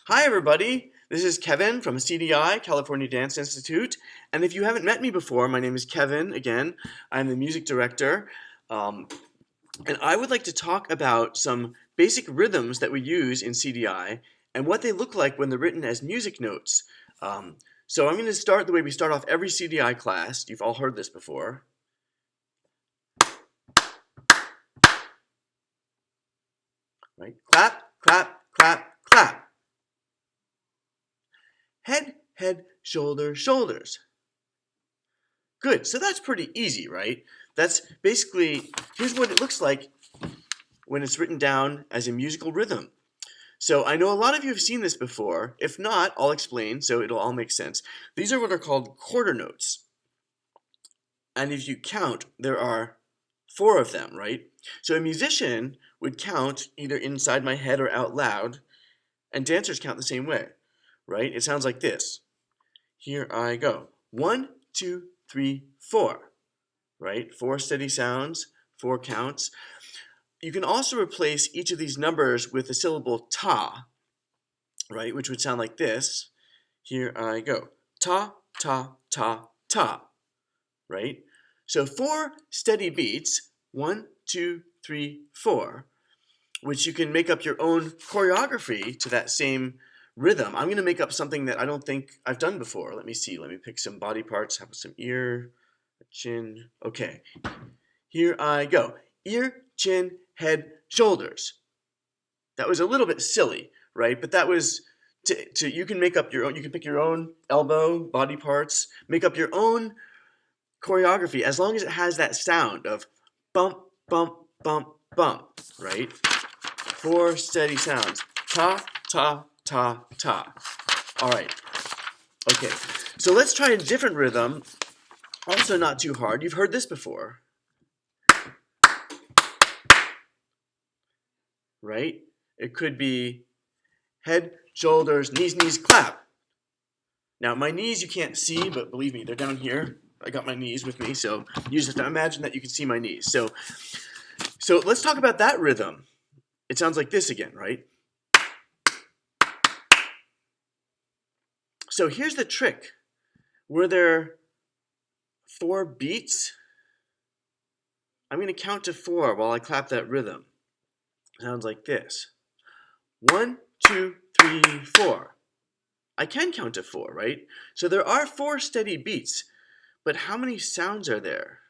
Hi, everybody. This is Kevin from CDI, California Dance Institute. And if you haven't met me before, my name is Kevin again. I'm the music director. Um, and I would like to talk about some basic rhythms that we use in CDI and what they look like when they're written as music notes. So I'm going to start the way we start off every CDI class. You've all heard this before. Right? Clap, clap, clap, clap. Head, head, shoulder, shoulders. Good, so that's pretty easy, right? That's basically, here's what it looks like when it's written down as a musical rhythm. So I know a lot of you have seen this before. If not, I'll explain so it'll all make sense. These are what are called quarter notes. And if you count, there are 4 of them, right? So a musician would count either inside my head or out loud, and dancers count the same way, right? It sounds like this. Here I go. 1, 2, 3, 4. Right? 4 steady sounds, 4 counts. You can also replace each of these numbers with the syllable ta, right? Which would sound like this. Here I go. Ta, ta, ta, ta, right? So 4 steady beats, 1, 2, 3, 4, which you can make up your own choreography to that same rhythm. I'm going to make up something that I don't think I've done before. Let me see. Let me pick some body parts, have some ear, chin. Okay. Here I go. Ear, chin, head, shoulders. That was a little bit silly, right? But that was you can make up your own, you can pick your own elbow, body parts, make up your own choreography as long as it has that sound of bump, bump, bump, bump, right? 4 steady sounds. Ta, ta, ta, ta. All right. Okay. So let's try a different rhythm. Also not too hard. You've heard this before. Right? It could be head, shoulders, knees, knees, clap. Now, my knees you can't see, but believe me, they're down here. I got my knees with me, so you just have to imagine that you can see my knees. So let's talk about that rhythm. It sounds like this again, right? So here's the trick. Were there 4 beats? I'm going to count to 4 while I clap that rhythm. It sounds like this. 1, 2, 3, 4. I can count to 4, right? So there are 4 steady beats, but how many sounds are there?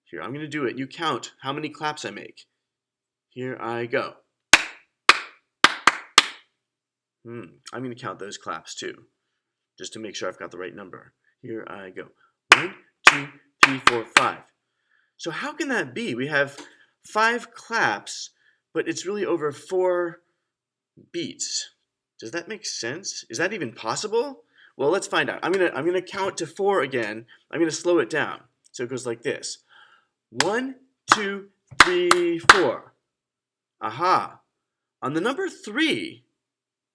Here, I'm going to do it. You count how many claps I make. Here I go. I'm going to count those claps too, just to make sure I've got the right number. Here I go. 1, 2, 3, 4, 5. So how can that be? We have 5 claps, but it's really over 4 beats. Does that make sense? Is that even possible? Well, let's find out. I'm gonna count to 4 again. I'm gonna slow it down. So it goes like this. 1, 2, 3, 4. Aha. On the number 3,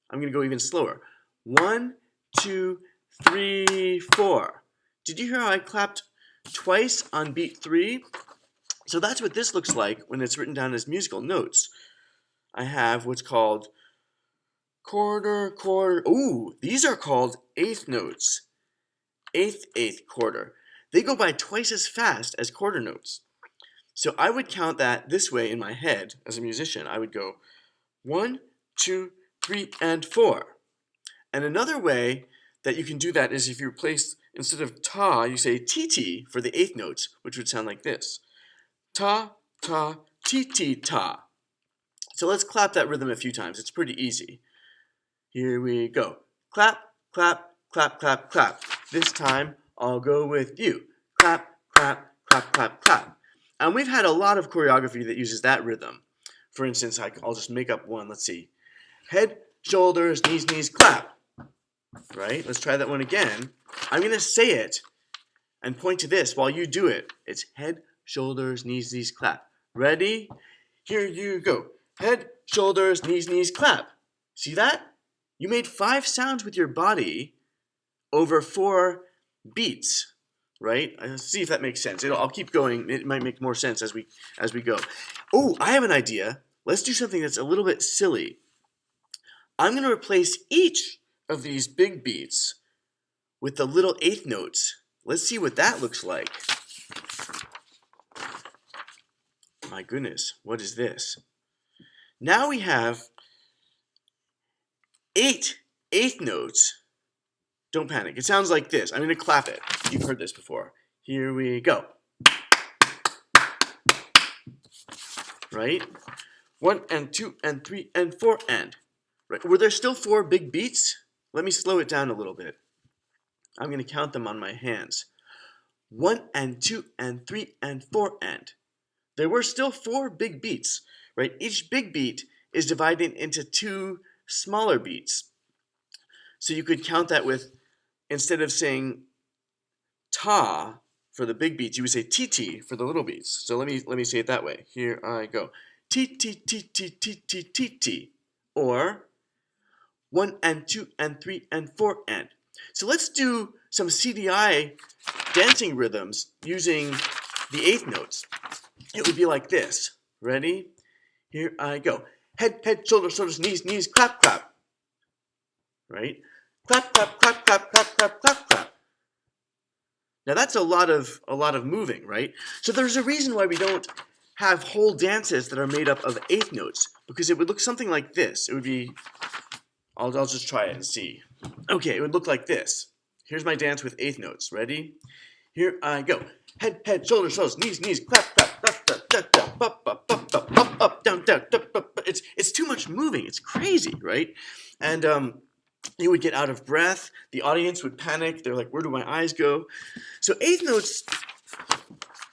I'm gonna go even slower. 1, 2, 3, 4. Did you hear how I clapped twice on beat 3? So that's what this looks like when it's written down as musical notes. I have what's called quarter, quarter. Ooh, these are called eighth notes. Eighth quarter. They go by twice as fast as quarter notes. So I would count that this way in my head as a musician. I would go 1, 2, 3, and 4. And another way that you can do that is if you replace, instead of ta, you say ti for the eighth notes, which would sound like this. Ta, ta, ti, ta. So let's clap that rhythm a few times. It's pretty easy. Here we go. Clap, clap, clap, clap, clap. This time I'll go with you. Clap, clap, clap, clap, clap. And we've had a lot of choreography that uses that rhythm. For instance, I'll just make up one. Let's see. Head, shoulders, knees, knees, clap. Right? Let's try that one again. I'm going to say it and point to this while you do it. It's head, shoulders, knees, knees, clap. Ready? Here you go. Head, shoulders, knees, knees, clap. See that? You made 5 sounds with your body over 4 beats, right? Let's see if that makes sense. I'll keep going. It might make more sense as we go. Oh, I have an idea. Let's do something that's a little bit silly. I'm going to replace each of these big beats with the little eighth notes. Let's see what that looks like. My goodness, what is this? Now we have 8 eighth notes. Don't panic. It sounds like this. I'm going to clap it. You've heard this before. Here we go. Right? 1 and 2 and 3 and 4 and. Right? Were there still 4 big beats? Let me slow it down a little bit. I'm going to count them on my hands. 1 and 2 and 3 and 4 and. There were still 4 big beats, right? Each big beat is divided into 2 smaller beats. So you could count that with, instead of saying ta for the big beats, you would say ti for the little beats. So let me say it that way. Here I go. Ti ti ti ti ti ti ti ti. Or 1 and 2 and 3 and 4 and. So let's do some CDI dancing rhythms using the eighth notes. It would be like this. Ready? Here I go. Head, head, shoulders, shoulders, knees, knees, clap, clap. Right? Clap, clap, clap, clap, clap, clap, clap, clap. Now that's a lot of moving, right? So there's a reason why we don't have whole dances that are made up of eighth notes, because it would look something like this. It would be, I'll just try it and see. Okay, it would look like this. Here's my dance with eighth notes. Ready? Here I go. Head, head, shoulders, shoulders, knees, knees, clap, clap, clap, clap, clap, clap, up, up, up, up, up, up, down, down, up, up. It's too much moving. It's crazy, right? And you would get out of breath. The audience would panic. They're like, where do my eyes go? So eighth notes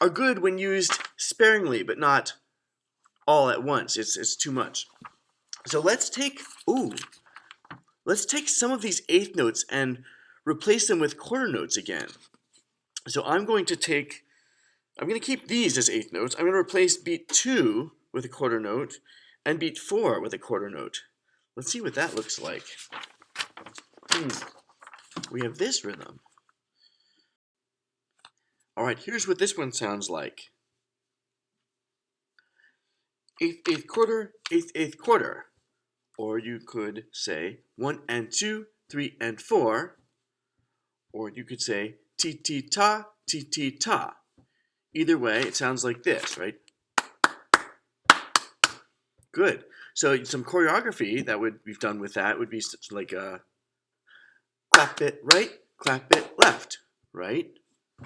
are good when used sparingly, but not all at once. It's too much. So let's take some of these eighth notes and replace them with quarter notes again. So I'm going to keep these as eighth notes. I'm going to replace beat 2 with a quarter note and beat 4 with a quarter note. Let's see what that looks like. We have this rhythm. All right, here's what this one sounds like. Eighth, eighth quarter, eighth, eighth quarter. Or you could say 1 and 2, 3 and 4. Or you could say ti ti ta, ti ti ta. Either way, it sounds like this, right? Good. So some choreography that we've done with that would be like a clap it right, clap it left, right?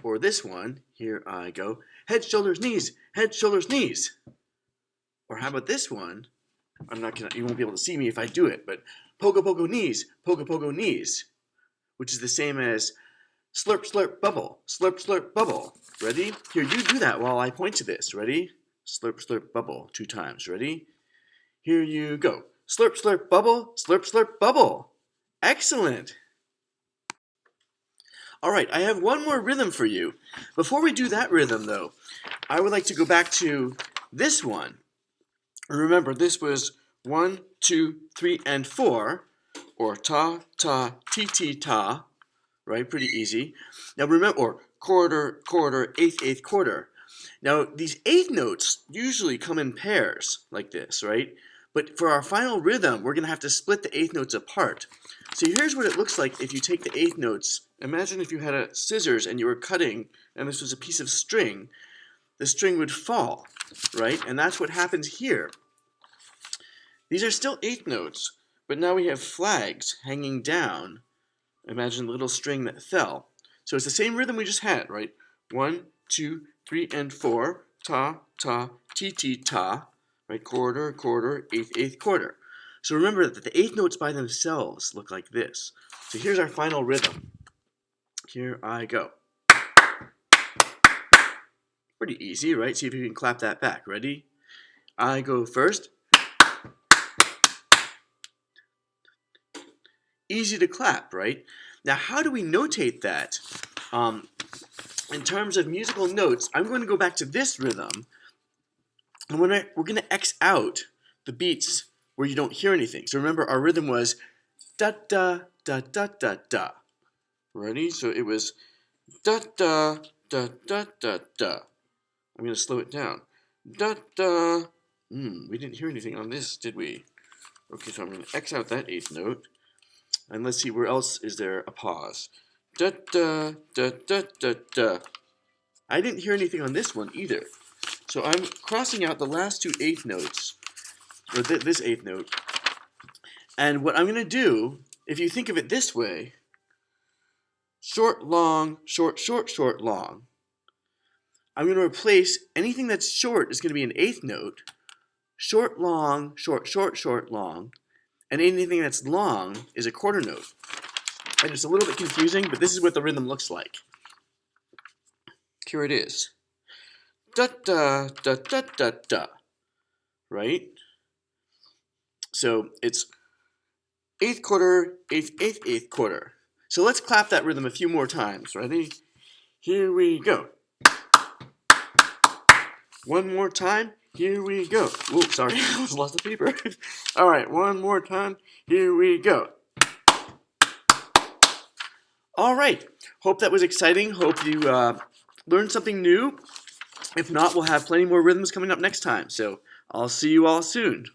Or this one, here I go, head, shoulders, knees, head, shoulders, knees. Or how about this one? You won't be able to see me if I do it, but pogo, pogo, knees, which is the same as slurp, slurp, bubble, slurp, slurp, bubble. Ready? Here, you do that while I point to this. Ready? Slurp, slurp, bubble 2 times. Ready? Here you go. Slurp, slurp, bubble, slurp, slurp, bubble. Excellent. All right, I have one more rhythm for you. Before we do that rhythm, though, I would like to go back to this one. Remember, this was 1, 2, 3, and 4, or ta, ta, ti, ti, ta, right? Pretty easy. Now remember, or quarter, quarter, eighth, eighth, quarter. Now these eighth notes usually come in pairs like this, right? But for our final rhythm, we're going to have to split the eighth notes apart. So here's what it looks like if you take the eighth notes. Imagine if you had a scissors and you were cutting, and this was a piece of string. The string would fall, right? And that's what happens here. These are still eighth notes, but now we have flags hanging down. Imagine the little string that fell. So it's the same rhythm we just had, right? 1, 2, 3, and 4. Ta, ta, ti, ti, ta. Right? Quarter, quarter, eighth, eighth, quarter. So remember that the eighth notes by themselves look like this. So here's our final rhythm. Here I go. Pretty easy, right? See if you can clap that back. Ready? I go first. Easy to clap, right? Now, how do we notate that? In terms of musical notes, I'm going to go back to this rhythm, and we're going to X out the beats where you don't hear anything. So remember, our rhythm was da da da da da da. Ready? So it was da da da da da da. I'm going to slow it down. Da da. We didn't hear anything on this, did we? Okay, so I'm going to X out that eighth note. And let's see, where else is there a pause? Da da da da da da. I didn't hear anything on this one either. So I'm crossing out the last two eighth notes, or this eighth note. And what I'm going to do, if you think of it this way, short, long, short, short, short, long. I'm going to replace anything that's short is going to be an eighth note, short, long, short, short, short, long, and anything that's long is a quarter note. And it's a little bit confusing, but this is what the rhythm looks like. Here it is. Da da da da da da. Right? So it's eighth quarter, eighth, eighth, eighth quarter. So let's clap that rhythm a few more times. Ready? Here we go. One more time. Here we go. Ooh, sorry, I almost lost the paper. All right, one more time. Here we go. All right. Hope that was exciting. Hope you learned something new. If not, we'll have plenty more rhythms coming up next time. So I'll see you all soon.